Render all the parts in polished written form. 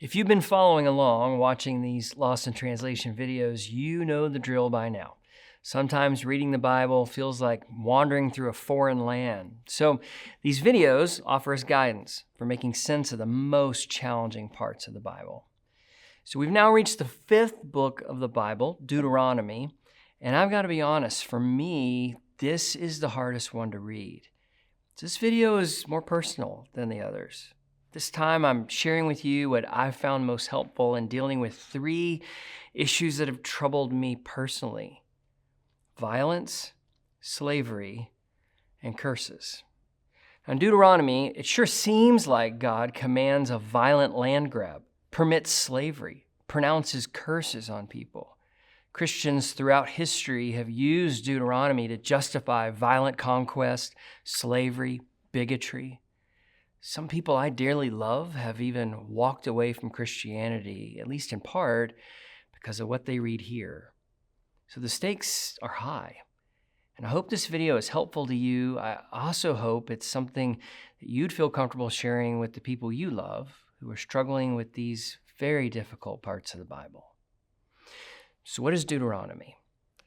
If you've been following along, watching these Lost in Translation videos, you know the drill by now. Sometimes reading the Bible feels like wandering through a foreign land. So these videos offer us guidance for making sense of the most challenging parts of the Bible. So we've now reached the fifth book of the Bible, Deuteronomy, and I've got to be honest, for me, this is the hardest one to read. This video is more personal than the others. This time I'm sharing with you what I've found most helpful in dealing with three issues that have troubled me personally: violence, slavery, and curses. Now, in Deuteronomy, it sure seems like God commands a violent land grab, permits slavery, pronounces curses on people. Christians throughout history have used Deuteronomy to justify violent conquest, slavery, bigotry. Some people I dearly love have even walked away from Christianity, at least in part, because of what they read here. So the stakes are high. And I hope this video is helpful to you. I also hope it's something that you'd feel comfortable sharing with the people you love who are struggling with these very difficult parts of the Bible. So what is Deuteronomy?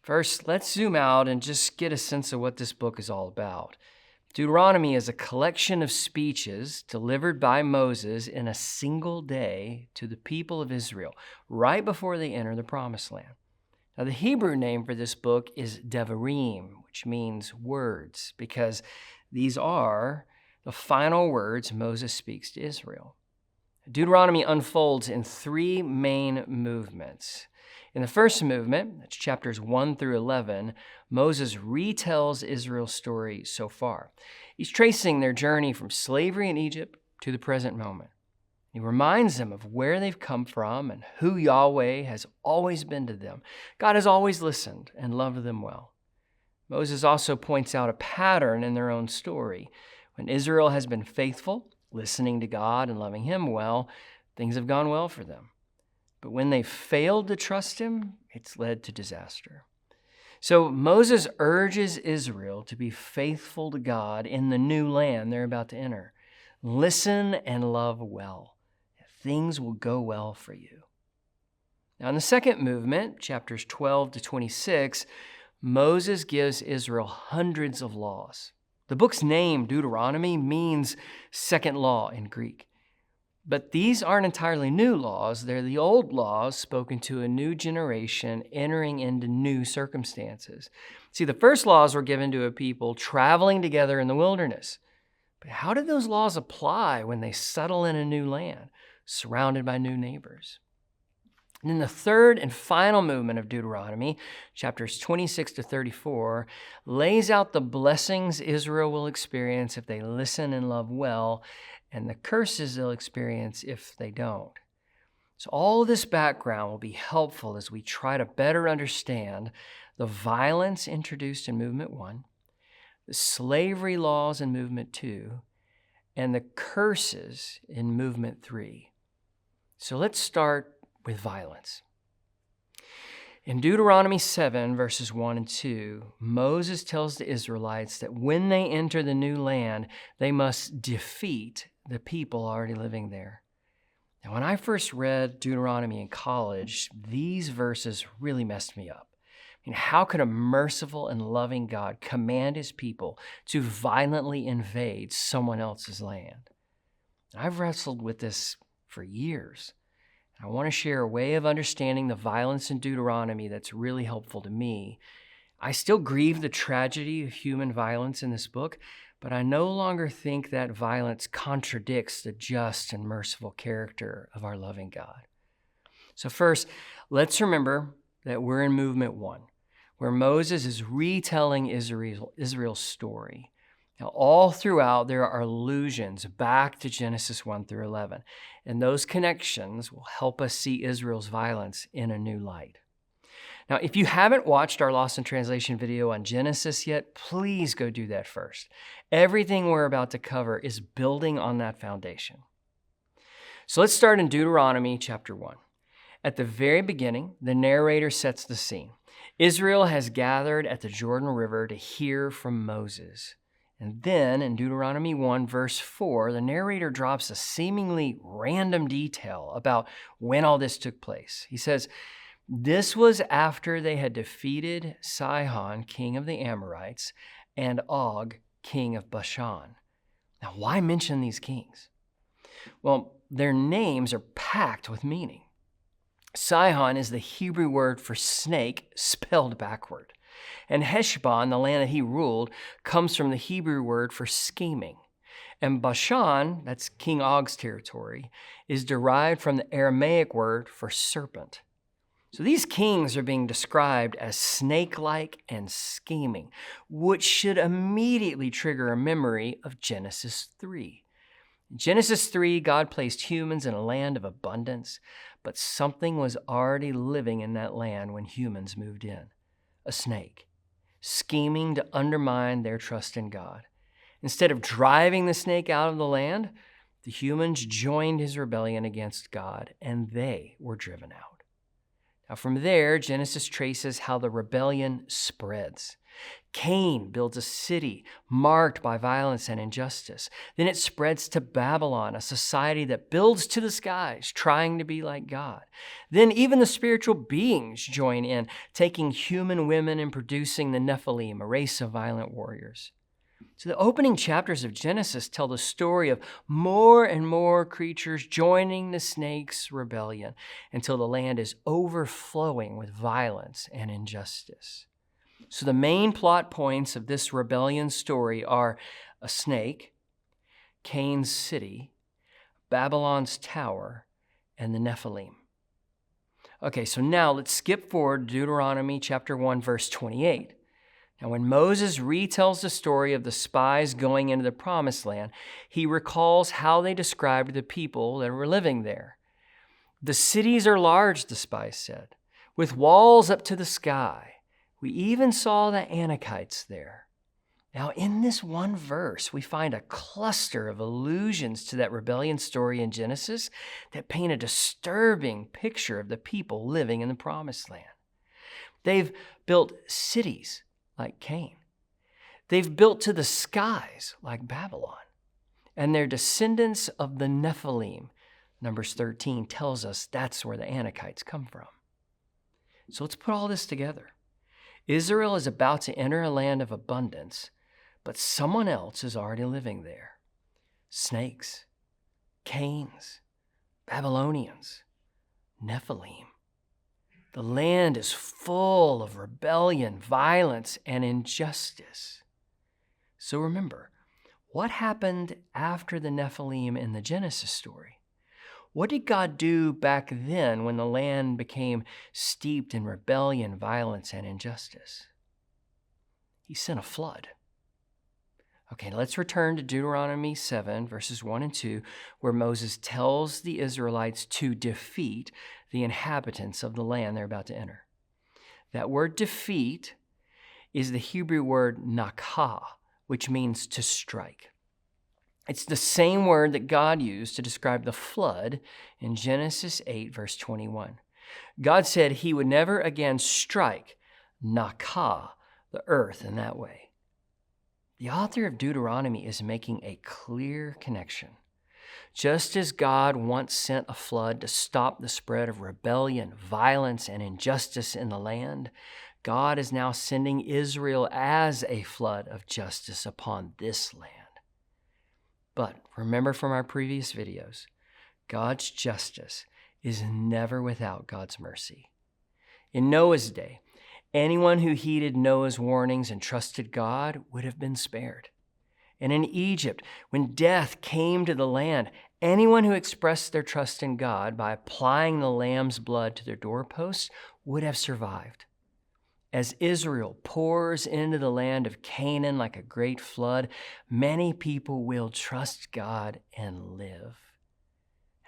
First, let's zoom out and just get a sense of what this book is all about. Deuteronomy is a collection of speeches delivered by Moses in a single day to the people of Israel, right before they enter the Promised Land. Now, the Hebrew name for this book is Devarim, which means words, because these are the final words Moses speaks to Israel. Deuteronomy unfolds in three main movements. In the first movement, that's chapters 1 through 11, Moses retells Israel's story so far. He's tracing their journey from slavery in Egypt to the present moment. He reminds them of where they've come from and who Yahweh has always been to them. God has always listened and loved them well. Moses also points out a pattern in their own story. When Israel has been faithful, listening to God and loving Him well, things have gone well for them. But when they failed to trust Him, it's led to disaster. So Moses urges Israel to be faithful to God in the new land they're about to enter. Listen and love well. Things will go well for you. Now, in the second movement, chapters 12 to 26, Moses gives Israel hundreds of laws. The book's name, Deuteronomy, means second law in Greek. But these aren't entirely new laws. They're the old laws spoken to a new generation entering into new circumstances. See, the first laws were given to a people traveling together in the wilderness. But how did those laws apply when they settle in a new land, surrounded by new neighbors? And then the third and final movement of Deuteronomy, chapters 26 to 34, lays out the blessings Israel will experience if they listen and love well, and the curses they'll experience if they don't. So all of this background will be helpful as we try to better understand the violence introduced in Movement 1, the slavery laws in Movement 2, and the curses in Movement 3. So let's start with violence. In Deuteronomy 7, verses 1 and 2, Moses tells the Israelites that when they enter the new land, they must defeat the people already living there. Now, when I first read Deuteronomy in college, these verses really messed me up. I mean, how could a merciful and loving God command His people to violently invade someone else's land? I've wrestled with this for years. I want to share a way of understanding the violence in Deuteronomy that's really helpful to me. I still grieve the tragedy of human violence in this book, but I no longer think that violence contradicts the just and merciful character of our loving God. So first, let's remember that we're in Movement 1, where Moses is retelling Israel's story. Now, all throughout, there are allusions back to Genesis 1 through 11, and those connections will help us see Israel's violence in a new light. Now, if you haven't watched our Lost in Translation video on Genesis yet, please go do that first. Everything we're about to cover is building on that foundation. So let's start in Deuteronomy chapter 1. At the very beginning, the narrator sets the scene. Israel has gathered at the Jordan River to hear from Moses. And then in Deuteronomy 1, verse 4, the narrator drops a seemingly random detail about when all this took place. He says, this was after they had defeated Sihon, king of the Amorites, and Og, king of Bashan. Now, why mention these kings? Well, their names are packed with meaning. Sihon is the Hebrew word for snake spelled backward. And Heshbon, the land that he ruled, comes from the Hebrew word for scheming. And Bashan, that's King Og's territory, is derived from the Aramaic word for serpent. So these kings are being described as snake-like and scheming, which should immediately trigger a memory of Genesis 3. In Genesis 3, God placed humans in a land of abundance, but something was already living in that land when humans moved in. A snake, scheming to undermine their trust in God. Instead of driving the snake out of the land, the humans joined his rebellion against God, and they were driven out. Now from there, Genesis traces how the rebellion spreads. Cain builds a city marked by violence and injustice. Then it spreads to Babylon, a society that builds to the skies, trying to be like God. Then even the spiritual beings join in, taking human women and producing the Nephilim, a race of violent warriors. So the opening chapters of Genesis tell the story of more and more creatures joining the snake's rebellion until the land is overflowing with violence and injustice. So the main plot points of this rebellion story are a snake, Cain's city, Babylon's tower, and the Nephilim. Okay, so now let's skip forward to Deuteronomy chapter 1, verse 28. Now, when Moses retells the story of the spies going into the promised land, he recalls how they described the people that were living there. The cities are large, the spies said, with walls up to the sky. We even saw the Anakites there. Now, in this one verse, we find a cluster of allusions to that rebellion story in Genesis that paint a disturbing picture of the people living in the promised land. They've built cities like Cain. They've built to the skies like Babylon. And they're descendants of the Nephilim. Numbers 13 tells us that's where the Anakites come from. So let's put all this together. Israel is about to enter a land of abundance, but someone else is already living there. Snakes, Cains, Babylonians, Nephilim. The land is full of rebellion, violence, and injustice. So remember, what happened after the Nephilim in the Genesis story? What did God do back then when the land became steeped in rebellion, violence, and injustice? He sent a flood. Okay, let's return to Deuteronomy 7, verses 1 and 2, where Moses tells the Israelites to defeat the inhabitants of the land they're about to enter. That word defeat is the Hebrew word nakah, which means to strike. It's the same word that God used to describe the flood in Genesis 8, verse 21. God said he would never again strike, nakah, the earth in that way. The author of Deuteronomy is making a clear connection. Just as God once sent a flood to stop the spread of rebellion, violence, and injustice in the land, God is now sending Israel as a flood of justice upon this land. But remember from our previous videos, God's justice is never without God's mercy. In Noah's day, anyone who heeded Noah's warnings and trusted God would have been spared. And in Egypt, when death came to the land, anyone who expressed their trust in God by applying the lamb's blood to their doorposts would have survived. As Israel pours into the land of Canaan like a great flood, many people will trust God and live.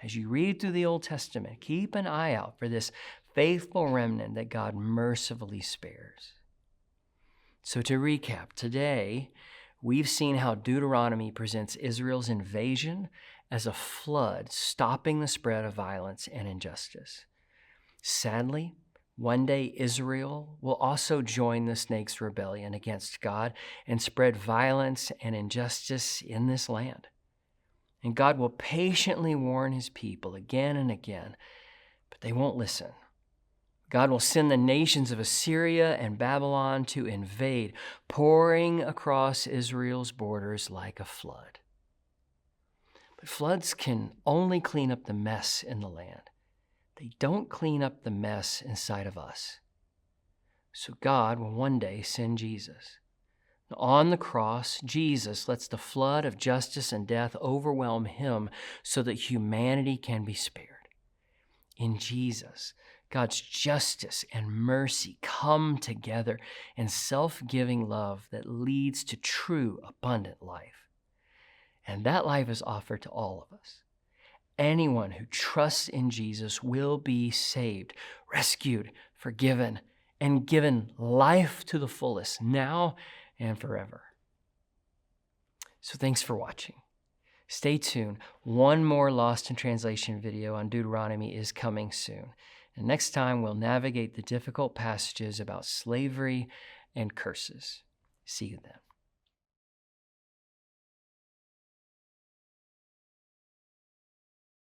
As you read through the Old Testament, keep an eye out for this faithful remnant that God mercifully spares. So to recap, today we've seen how Deuteronomy presents Israel's invasion as a flood, stopping the spread of violence and injustice. Sadly, One day, Israel will also join the snake's rebellion against God and spread violence and injustice in this land. And God will patiently warn his people again and again, but they won't listen. God will send the nations of Assyria and Babylon to invade, pouring across Israel's borders like a flood. But floods can only clean up the mess in the land. They don't clean up the mess inside of us. So God will one day send Jesus. On the cross, Jesus lets the flood of justice and death overwhelm him so that humanity can be spared. In Jesus, God's justice and mercy come together in self-giving love that leads to true, abundant life. And that life is offered to all of us. Anyone who trusts in Jesus will be saved, rescued, forgiven, and given life to the fullest, now and forever. So thanks for watching. Stay tuned. One more Lost in Translation video on Deuteronomy is coming soon. And next time, we'll navigate the difficult passages about slavery and curses. See you then.